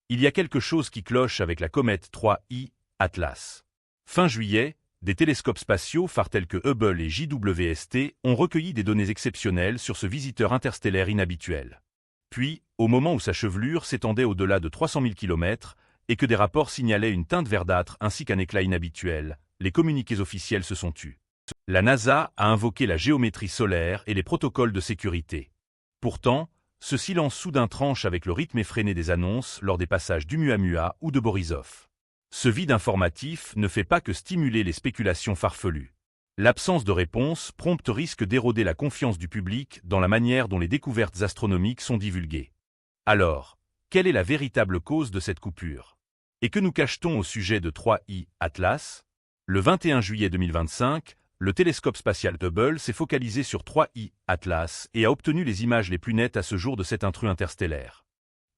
Il y a quelque chose qui cloche avec la comète 3I Atlas. Fin juillet, des télescopes spatiaux phares tels que Hubble et JWST ont recueilli des données exceptionnelles sur ce visiteur interstellaire inhabituel. Puis, au moment où sa chevelure s'étendait au-delà de 300 000 km et que des rapports signalaient une teinte verdâtre ainsi qu'un éclat inhabituel, les communiqués officiels se sont tus. La NASA a invoqué la géométrie solaire et les protocoles de sécurité. Pourtant, ce silence soudain tranche avec le rythme effréné des annonces lors des passages d'Oumuamua ou de Borisov. Ce vide informatif ne fait pas que stimuler les spéculations farfelues. L'absence de réponse prompte risque d'éroder la confiance du public dans la manière dont les découvertes astronomiques sont divulguées. Alors, quelle est la véritable cause de cette coupure? Et que nous cache-t-on au sujet de 3I Atlas? Le 21 juillet 2025, le télescope spatial Hubble s'est focalisé sur 3I Atlas et a obtenu les images les plus nettes à ce jour de cet intrus interstellaire.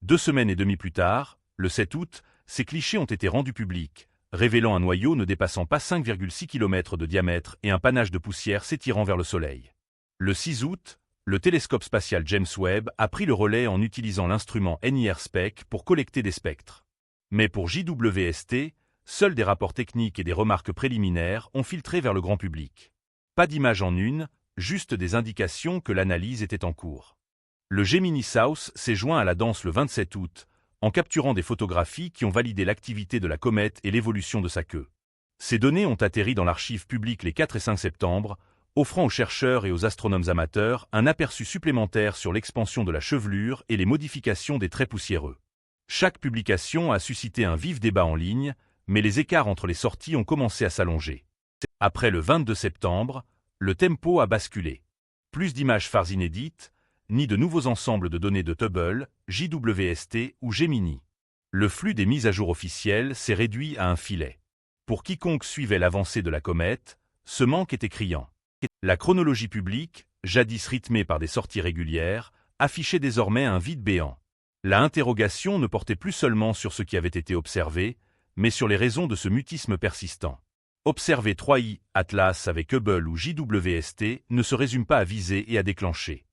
2 semaines et demie plus tard, le 7 août, ces clichés ont été rendus publics, révélant un noyau ne dépassant pas 5,6 km de diamètre et un panache de poussière s'étirant vers le Soleil. Le 6 août, le télescope spatial James Webb a pris le relais en utilisant l'instrument NIRSPEC pour collecter des spectres. Mais pour JWST, seuls des rapports techniques et des remarques préliminaires ont filtré vers le grand public. Pas d'image en une, juste des indications que l'analyse était en cours. Le Gemini South s'est joint à la danse le 27 août, en capturant des photographies qui ont validé l'activité de la comète et l'évolution de sa queue. Ces données ont atterri dans l'archive publique les 4 et 5 septembre, offrant aux chercheurs et aux astronomes amateurs un aperçu supplémentaire sur l'expansion de la chevelure et les modifications des traits poussiéreux. Chaque publication a suscité un vif débat en ligne, mais les écarts entre les sorties ont commencé à s'allonger. Après le 22 septembre, le tempo a basculé. Plus d'images phares inédites, ni de nouveaux ensembles de données de Hubble, JWST ou Gemini. Le flux des mises à jour officielles s'est réduit à un filet. Pour quiconque suivait l'avancée de la comète, ce manque était criant. La chronologie publique, jadis rythmée par des sorties régulières, affichait désormais un vide béant. La interrogation ne portait plus seulement sur ce qui avait été observé, mais sur les raisons de ce mutisme persistant. Observer 3I Atlas avec Hubble ou JWST ne se résume pas à viser et à déclencher.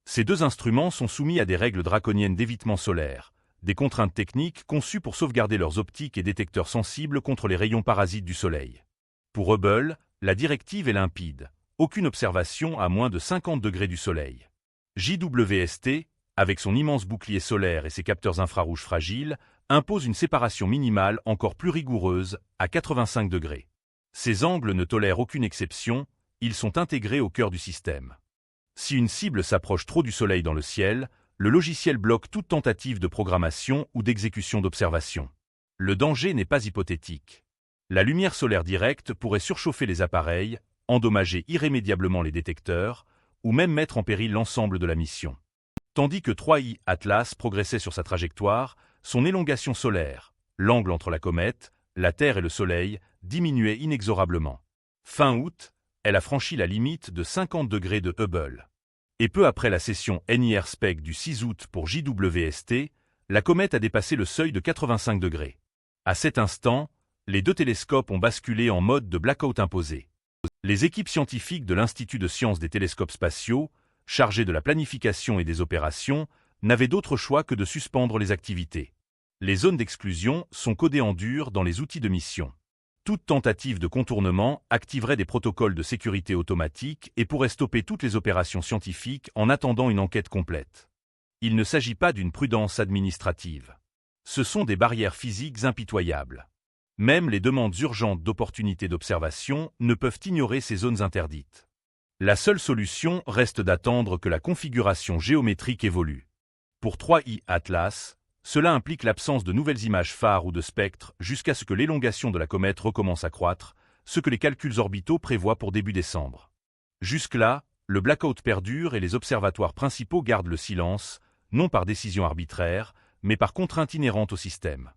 Ces 2 instruments sont soumis à des règles draconiennes d'évitement solaire, des contraintes techniques conçues pour sauvegarder leurs optiques et détecteurs sensibles contre les rayons parasites du Soleil. Pour Hubble, la directive est limpide, aucune observation à moins de 50 degrés du Soleil. JWST, avec son immense bouclier solaire et ses capteurs infrarouges fragiles, impose une séparation minimale encore plus rigoureuse, à 85 degrés. Ces angles ne tolèrent aucune exception, ils sont intégrés au cœur du système. Si une cible s'approche trop du Soleil dans le ciel, le logiciel bloque toute tentative de programmation ou d'exécution d'observation. Le danger n'est pas hypothétique. La lumière solaire directe pourrait surchauffer les appareils, endommager irrémédiablement les détecteurs, ou même mettre en péril l'ensemble de la mission. Tandis que 3I Atlas progressait sur sa trajectoire, son élongation solaire, l'angle entre la comète, la Terre et le Soleil, diminuait inexorablement. Fin août, elle a franchi la limite de 50 degrés de Hubble. Et peu après la session NIRSPEC du 6 août pour JWST, la comète a dépassé le seuil de 85 degrés. À cet instant, les 2 télescopes ont basculé en mode de blackout imposé. Les équipes scientifiques de l'Institut de sciences des télescopes spatiaux, chargées de la planification et des opérations, n'avaient d'autre choix que de suspendre les activités. Les zones d'exclusion sont codées en dur dans les outils de mission. Toute tentative de contournement activerait des protocoles de sécurité automatique et pourrait stopper toutes les opérations scientifiques en attendant une enquête complète. Il ne s'agit pas d'une prudence administrative. Ce sont des barrières physiques impitoyables. Même les demandes urgentes d'opportunités d'observation ne peuvent ignorer ces zones interdites. La seule solution reste d'attendre que la configuration géométrique évolue. Pour 3I Atlas, cela implique l'absence de nouvelles images phares ou de spectres jusqu'à ce que l'élongation de la comète recommence à croître, ce que les calculs orbitaux prévoient pour début décembre. Jusque-là, le blackout perdure et les observatoires principaux gardent le silence, non par décision arbitraire, mais par contrainte inhérente au système.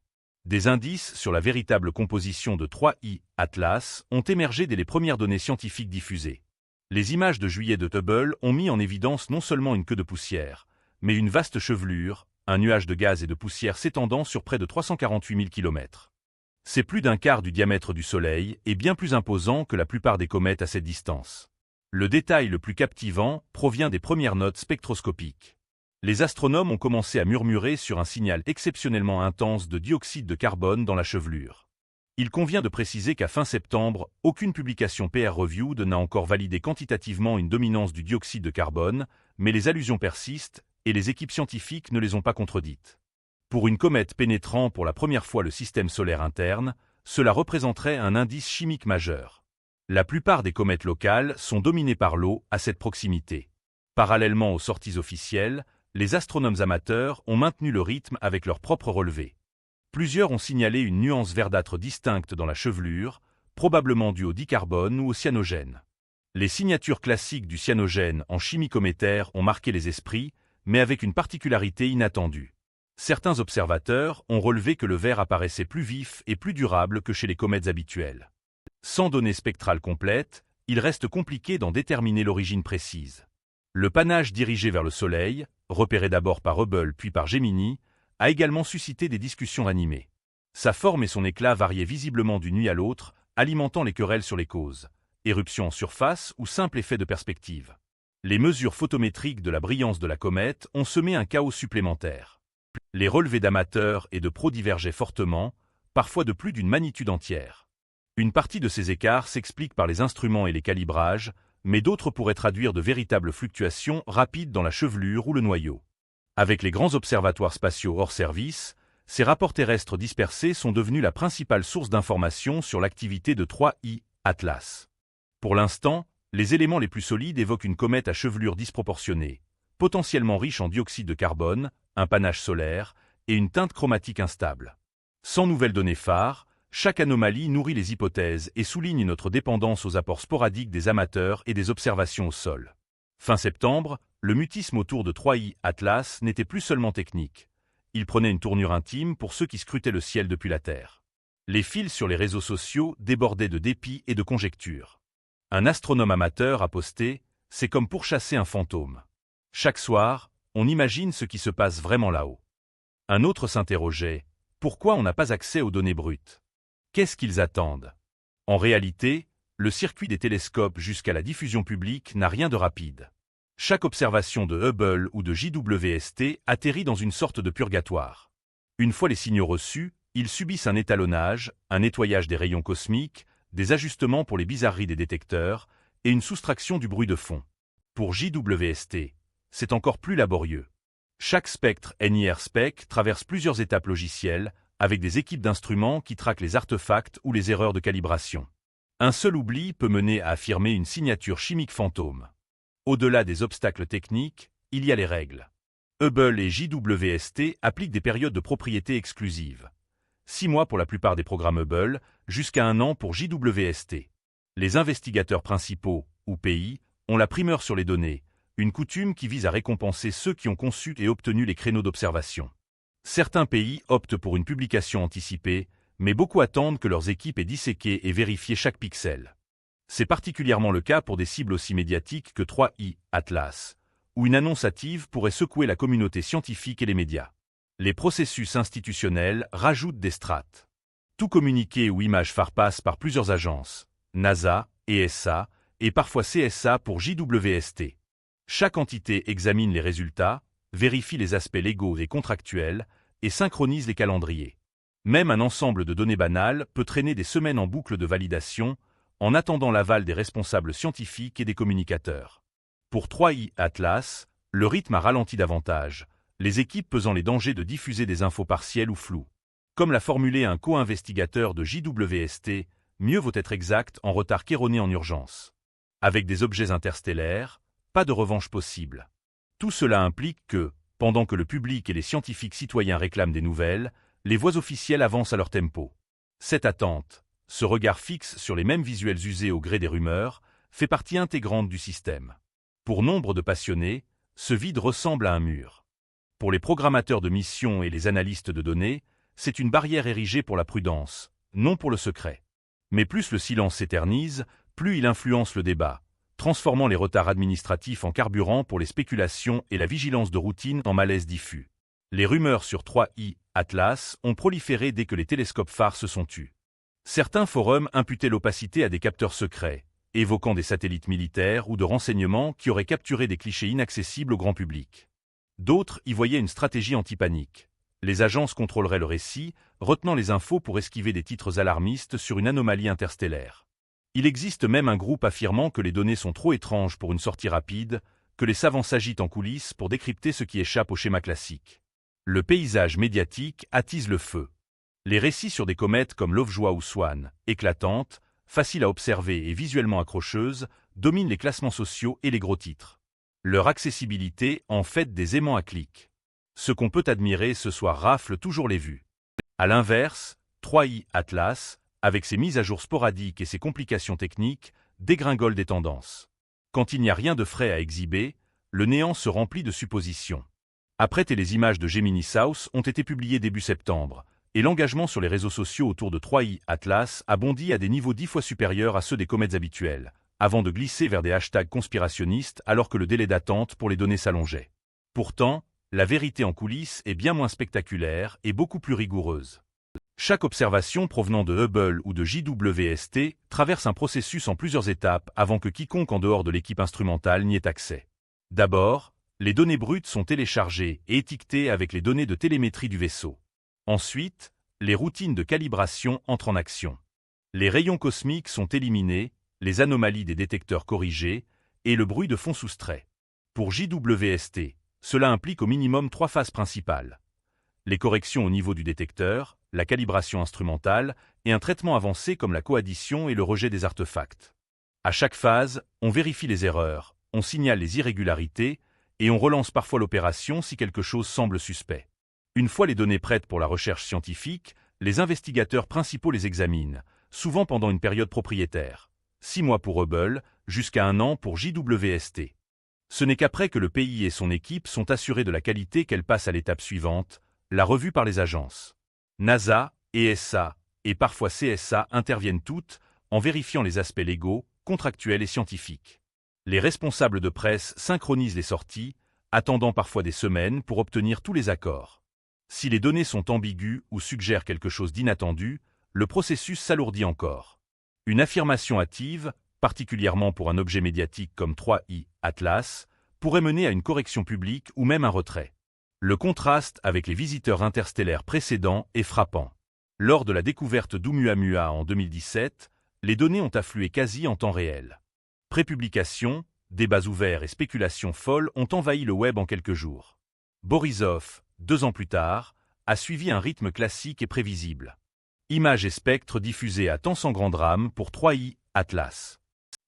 Des indices sur la véritable composition de 3I Atlas ont émergé dès les premières données scientifiques diffusées. Les images de juillet de Hubble ont mis en évidence non seulement une queue de poussière, mais une vaste chevelure, un nuage de gaz et de poussière s'étendant sur près de 348 000 km. C'est plus d'un quart du diamètre du Soleil et bien plus imposant que la plupart des comètes à cette distance. Le détail le plus captivant provient des premières notes spectroscopiques. Les astronomes ont commencé à murmurer sur un signal exceptionnellement intense de dioxyde de carbone dans la chevelure. Il convient de préciser qu'à fin septembre, aucune publication peer-reviewed n'a encore validé quantitativement une dominance du dioxyde de carbone, mais les allusions persistent et les équipes scientifiques ne les ont pas contredites. Pour une comète pénétrant pour la première fois le système solaire interne, cela représenterait un indice chimique majeur. La plupart des comètes locales sont dominées par l'eau à cette proximité. Parallèlement aux sorties officielles, les astronomes amateurs ont maintenu le rythme avec leurs propres relevés. Plusieurs ont signalé une nuance verdâtre distincte dans la chevelure, probablement due au dicarbone ou au cyanogène. Les signatures classiques du cyanogène en chimie cométaire ont marqué les esprits, mais avec une particularité inattendue. Certains observateurs ont relevé que le vert apparaissait plus vif et plus durable que chez les comètes habituelles. Sans données spectrales complètes, il reste compliqué d'en déterminer l'origine précise. Le panache dirigé vers le Soleil, repéré d'abord par Hubble puis par Gemini, a également suscité des discussions animées. Sa forme et son éclat variaient visiblement d'une nuit à l'autre, alimentant les querelles sur les causes. Éruption en surface ou simple effet de perspective. Les mesures photométriques de la brillance de la comète ont semé un chaos supplémentaire. Les relevés d'amateurs et de pros divergeaient fortement, parfois de plus d'une magnitude entière. Une partie de ces écarts s'explique par les instruments et les calibrages, mais d'autres pourraient traduire de véritables fluctuations rapides dans la chevelure ou le noyau. Avec les grands observatoires spatiaux hors service, ces rapports terrestres dispersés sont devenus la principale source d'informations sur l'activité de 3I Atlas. Pour l'instant, les éléments les plus solides évoquent une comète à chevelure disproportionnée, potentiellement riche en dioxyde de carbone, un panache solaire et une teinte chromatique instable. Sans nouvelles données phares, chaque anomalie nourrit les hypothèses et souligne notre dépendance aux apports sporadiques des amateurs et des observations au sol. Fin septembre, le mutisme autour de 3I Atlas n'était plus seulement technique. Il prenait une tournure intime pour ceux qui scrutaient le ciel depuis la Terre. Les fils sur les réseaux sociaux débordaient de dépit et de conjectures. Un astronome amateur a posté « C'est comme pourchasser un fantôme ». Chaque soir, on imagine ce qui se passe vraiment là-haut. Un autre s'interrogeait « Pourquoi on n'a pas accès aux données brutes ? Qu'est-ce qu'ils attendent ?» En réalité, le circuit des télescopes jusqu'à la diffusion publique n'a rien de rapide. Chaque observation de Hubble ou de JWST atterrit dans une sorte de purgatoire. Une fois les signaux reçus, ils subissent un étalonnage, un nettoyage des rayons cosmiques, des ajustements pour les bizarreries des détecteurs et une soustraction du bruit de fond. Pour JWST, c'est encore plus laborieux. Chaque spectre NIR-SPEC traverse plusieurs étapes logicielles, avec des équipes d'instruments qui traquent les artefacts ou les erreurs de calibration. Un seul oubli peut mener à affirmer une signature chimique fantôme. Au-delà des obstacles techniques, il y a les règles. Hubble et JWST appliquent des périodes de propriété exclusives. 6 mois pour la plupart des programmes Hubble, jusqu'à 1 an pour JWST. Les investigateurs principaux, ou pays, ont la primeur sur les données, une coutume qui vise à récompenser ceux qui ont conçu et obtenu les créneaux d'observation. Certains pays optent pour une publication anticipée, mais beaucoup attendent que leurs équipes aient disséqué et vérifié chaque pixel. C'est particulièrement le cas pour des cibles aussi médiatiques que 3I Atlas, où une annonce hâtive pourrait secouer la communauté scientifique et les médias. Les processus institutionnels rajoutent des strates. Tout communiqué ou image phare passe par plusieurs agences, NASA, ESA, et parfois CSA pour JWST. Chaque entité examine les résultats, vérifie les aspects légaux et contractuels, et synchronise les calendriers. Même un ensemble de données banales peut traîner des semaines en boucle de validation, en attendant l'aval des responsables scientifiques et des communicateurs. Pour 3I Atlas, le rythme a ralenti davantage, les équipes pesant les dangers de diffuser des infos partielles ou floues. Comme l'a formulé un co-investigateur de JWST, mieux vaut être exact en retard qu'erroné en urgence. Avec des objets interstellaires, pas de revanche possible. Tout cela implique que, pendant que le public et les scientifiques citoyens réclament des nouvelles, les voix officielles avancent à leur tempo. Cette attente, ce regard fixe sur les mêmes visuels usés au gré des rumeurs, fait partie intégrante du système. Pour nombre de passionnés, ce vide ressemble à un mur. Pour les programmateurs de missions et les analystes de données, c'est une barrière érigée pour la prudence, non pour le secret. Mais plus le silence s'éternise, plus il influence le débat, transformant les retards administratifs en carburant pour les spéculations et la vigilance de routine en malaise diffus. Les rumeurs sur 3I Atlas ont proliféré dès que les télescopes phares se sont tus. Certains forums imputaient l'opacité à des capteurs secrets, évoquant des satellites militaires ou de renseignements qui auraient capturé des clichés inaccessibles au grand public. D'autres y voyaient une stratégie anti-panique. Les agences contrôleraient le récit, retenant les infos pour esquiver des titres alarmistes sur une anomalie interstellaire. Il existe même un groupe affirmant que les données sont trop étranges pour une sortie rapide, que les savants s'agitent en coulisses pour décrypter ce qui échappe au schéma classique. Le paysage médiatique attise le feu. Les récits sur des comètes comme Lovejoy ou Swan, éclatantes, faciles à observer et visuellement accrocheuses, dominent les classements sociaux et les gros titres. Leur accessibilité en fait des aimants à clics. Ce qu'on peut admirer ce soir rafle toujours les vues. À l'inverse, 3i Atlas, avec ses mises à jour sporadiques et ses complications techniques, dégringole des tendances. Quand il n'y a rien de frais à exhiber, le néant se remplit de suppositions. Après les images de Gemini South ont été publiées début septembre, et l'engagement sur les réseaux sociaux autour de 3i Atlas a bondi à des niveaux 10 fois supérieurs à ceux des comètes habituelles, avant de glisser vers des hashtags conspirationnistes alors que le délai d'attente pour les données s'allongeait. Pourtant, la vérité en coulisses est bien moins spectaculaire et beaucoup plus rigoureuse. Chaque observation provenant de Hubble ou de JWST traverse un processus en plusieurs étapes avant que quiconque en dehors de l'équipe instrumentale n'y ait accès. D'abord, les données brutes sont téléchargées et étiquetées avec les données de télémétrie du vaisseau. Ensuite, les routines de calibration entrent en action. Les rayons cosmiques sont éliminés, les anomalies des détecteurs corrigées et le bruit de fond soustrait. Pour JWST, cela implique au minimum 3 phases principales. Les corrections au niveau du détecteur, la calibration instrumentale et un traitement avancé comme la coaddition et le rejet des artefacts. À chaque phase, on vérifie les erreurs, on signale les irrégularités et on relance parfois l'opération si quelque chose semble suspect. Une fois les données prêtes pour la recherche scientifique, les investigateurs principaux les examinent, souvent pendant une période propriétaire. 6 mois pour Hubble, jusqu'à 1 an pour JWST. Ce n'est qu'après que le pays et son équipe sont assurés de la qualité qu'elle passe à l'étape suivante, la revue par les agences. NASA, ESA et parfois CSA interviennent toutes en vérifiant les aspects légaux, contractuels et scientifiques. Les responsables de presse synchronisent les sorties, attendant parfois des semaines pour obtenir tous les accords. Si les données sont ambiguës ou suggèrent quelque chose d'inattendu, le processus s'alourdit encore. Une affirmation hâtive, particulièrement pour un objet médiatique comme 3i Atlas, pourrait mener à une correction publique ou même un retrait. Le contraste avec les visiteurs interstellaires précédents est frappant. Lors de la découverte d'Oumuamua en 2017, les données ont afflué quasi en temps réel. Prépublication, débats ouverts et spéculations folles ont envahi le web en quelques jours. Borisov, 2 ans plus tard, a suivi un rythme classique et prévisible. Images et spectres diffusés à temps sans grand drame pour 3i Atlas.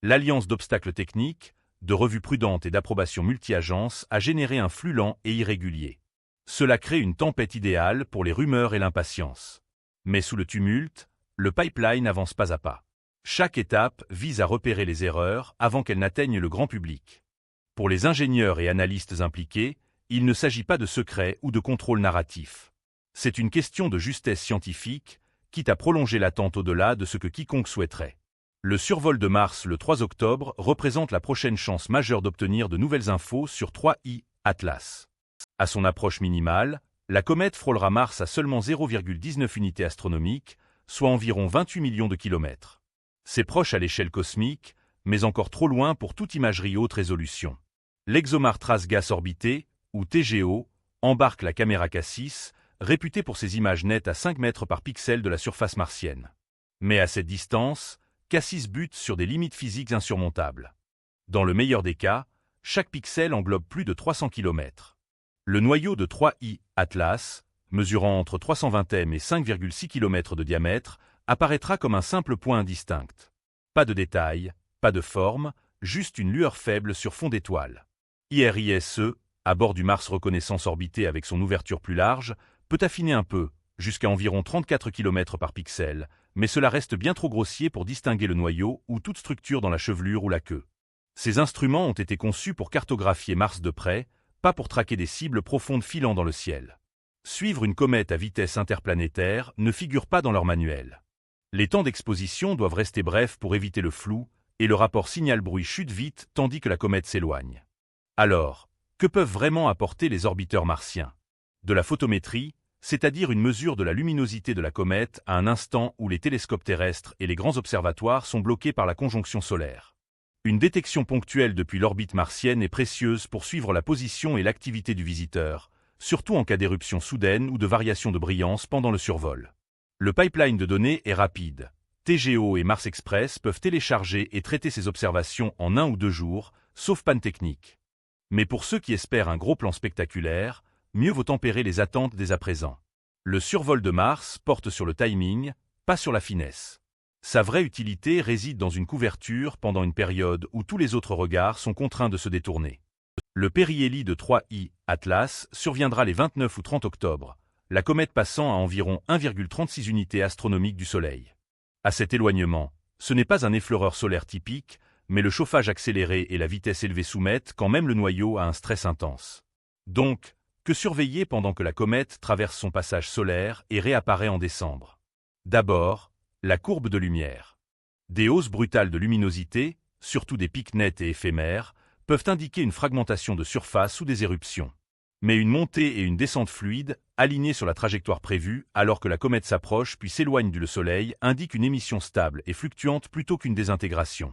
L'alliance d'obstacles techniques, de revues prudentes et d'approbation multi-agences a généré un flux lent et irrégulier. Cela crée une tempête idéale pour les rumeurs et l'impatience. Mais sous le tumulte, le pipeline avance pas à pas. Chaque étape vise à repérer les erreurs avant qu'elles n'atteignent le grand public. Pour les ingénieurs et analystes impliqués, il ne s'agit pas de secret ou de contrôle narratif. C'est une question de justesse scientifique, quitte à prolonger l'attente au-delà de ce que quiconque souhaiterait. Le survol de Mars le 3 octobre représente la prochaine chance majeure d'obtenir de nouvelles infos sur 3i Atlas. À son approche minimale, la comète frôlera Mars à seulement 0,19 unités astronomiques, soit environ 28 millions de kilomètres. C'est proche à l'échelle cosmique, mais encore trop loin pour toute imagerie haute résolution. L'ExoMars Trace Gas Orbité, ou TGO, embarque la caméra Cassis, réputée pour ses images nettes à 5 mètres par pixel de la surface martienne. Mais à cette distance, Cassis bute sur des limites physiques insurmontables. Dans le meilleur des cas, chaque pixel englobe plus de 300 km. Le noyau de 3i Atlas, mesurant entre 320 m et 5,6 km de diamètre, apparaîtra comme un simple point indistinct. Pas de détails, pas de forme, juste une lueur faible sur fond d'étoiles. IRISE, à bord du Mars Reconnaissance orbité avec son ouverture plus large, peut affiner un peu, jusqu'à environ 34 km par pixel, mais cela reste bien trop grossier pour distinguer le noyau ou toute structure dans la chevelure ou la queue. Ces instruments ont été conçus pour cartographier Mars de près, pas pour traquer des cibles profondes filant dans le ciel. Suivre une comète à vitesse interplanétaire ne figure pas dans leur manuel. Les temps d'exposition doivent rester brefs pour éviter le flou, et le rapport signal-bruit chute vite tandis que la comète s'éloigne. Alors, que peuvent vraiment apporter les orbiteurs martiens? De la photométrie, c'est-à-dire une mesure de la luminosité de la comète à un instant où les télescopes terrestres et les grands observatoires sont bloqués par la conjonction solaire. Une détection ponctuelle depuis l'orbite martienne est précieuse pour suivre la position et l'activité du visiteur, surtout en cas d'éruption soudaine ou de variation de brillance pendant le survol. Le pipeline de données est rapide. TGO et Mars Express peuvent télécharger et traiter ces observations en 1 ou 2 jours, sauf panne technique. Mais pour ceux qui espèrent un gros plan spectaculaire, mieux vaut tempérer les attentes dès à présent. Le survol de Mars porte sur le timing, pas sur la finesse. Sa vraie utilité réside dans une couverture pendant une période où tous les autres regards sont contraints de se détourner. Le périhélie de 3I Atlas surviendra les 29 ou 30 octobre, la comète passant à environ 1,36 unités astronomiques du Soleil. À cet éloignement, ce n'est pas un effleureur solaire typique, mais le chauffage accéléré et la vitesse élevée soumettent quand même le noyau à un stress intense. Donc, que surveiller pendant que la comète traverse son passage solaire et réapparaît en décembre. D'abord, la courbe de lumière. Des hausses brutales de luminosité, surtout des pics nets et éphémères, peuvent indiquer une fragmentation de surface ou des éruptions. Mais une montée et une descente fluide, alignées sur la trajectoire prévue alors que la comète s'approche puis s'éloigne du Soleil, indiquent une émission stable et fluctuante plutôt qu'une désintégration.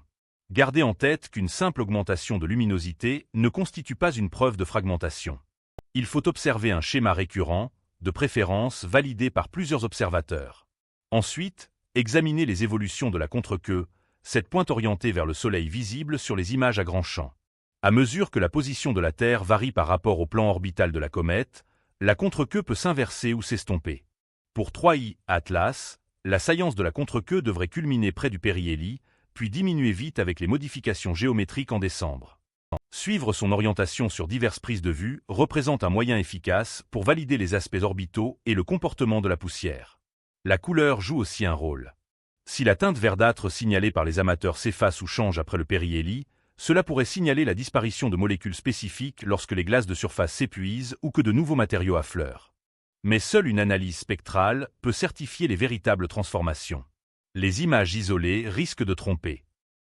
Gardez en tête qu'une simple augmentation de luminosité ne constitue pas une preuve de fragmentation. Il faut observer un schéma récurrent, de préférence validé par plusieurs observateurs. Ensuite, examinez les évolutions de la contre-queue, cette pointe orientée vers le Soleil visible sur les images à grand champ. À mesure que la position de la Terre varie par rapport au plan orbital de la comète, la contre-queue peut s'inverser ou s'estomper. Pour 3I Atlas, la saillance de la contre-queue devrait culminer près du périhélie, puis diminuer vite avec les modifications géométriques en décembre. Suivre son orientation sur diverses prises de vue représente un moyen efficace pour valider les aspects orbitaux et le comportement de la poussière. La couleur joue aussi un rôle. Si la teinte verdâtre signalée par les amateurs s'efface ou change après le périhélie, cela pourrait signaler la disparition de molécules spécifiques lorsque les glaces de surface s'épuisent ou que de nouveaux matériaux affleurent. Mais seule une analyse spectrale peut certifier les véritables transformations. Les images isolées risquent de tromper.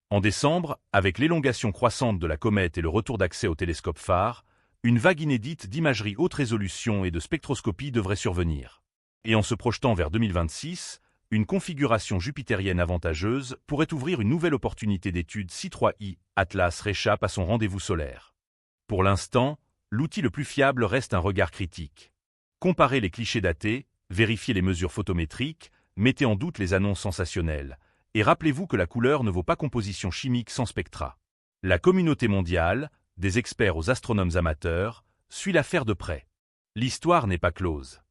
En décembre, avec l'élongation croissante de la comète et le retour d'accès au télescope phare, une vague inédite d'imagerie haute résolution et de spectroscopie devrait survenir. Et en se projetant vers 2026, une configuration jupitérienne avantageuse pourrait ouvrir une nouvelle opportunité d'étude si 3I Atlas réchappe à son rendez-vous solaire. Pour l'instant, l'outil le plus fiable reste un regard critique. Comparez les clichés datés, vérifiez les mesures photométriques, mettez en doute les annonces sensationnelles, et rappelez-vous que la couleur ne vaut pas composition chimique sans spectra. La communauté mondiale, des experts aux astronomes amateurs, suit l'affaire de près. L'histoire n'est pas close.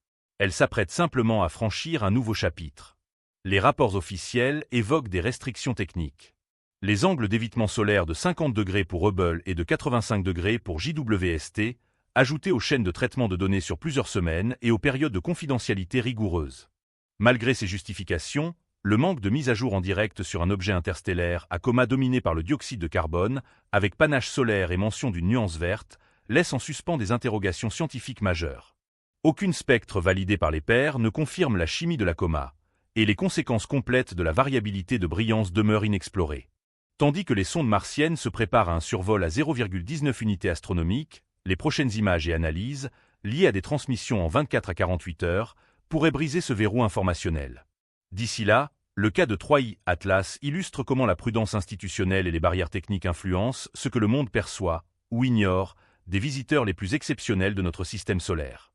Elle s'apprête simplement à franchir un nouveau chapitre. Les rapports officiels évoquent des restrictions techniques. Les angles d'évitement solaire de 50 degrés pour Hubble et de 85 degrés pour JWST, ajoutés aux chaînes de traitement de données sur plusieurs semaines et aux périodes de confidentialité rigoureuses. Malgré ces justifications, le manque de mise à jour en direct sur un objet interstellaire à coma dominé par le dioxyde de carbone, avec panache solaire et mention d'une nuance verte, laisse en suspens des interrogations scientifiques majeures. Aucune spectre validée par les pairs ne confirme la chimie de la coma, et les conséquences complètes de la variabilité de brillance demeurent inexplorées. Tandis que les sondes martiennes se préparent à un survol à 0,19 unités astronomiques, les prochaines images et analyses, liées à des transmissions en 24 à 48 heures, pourraient briser ce verrou informationnel. D'ici là, le cas de 3I Atlas illustre comment la prudence institutionnelle et les barrières techniques influencent ce que le monde perçoit, ou ignore, des visiteurs les plus exceptionnels de notre système solaire.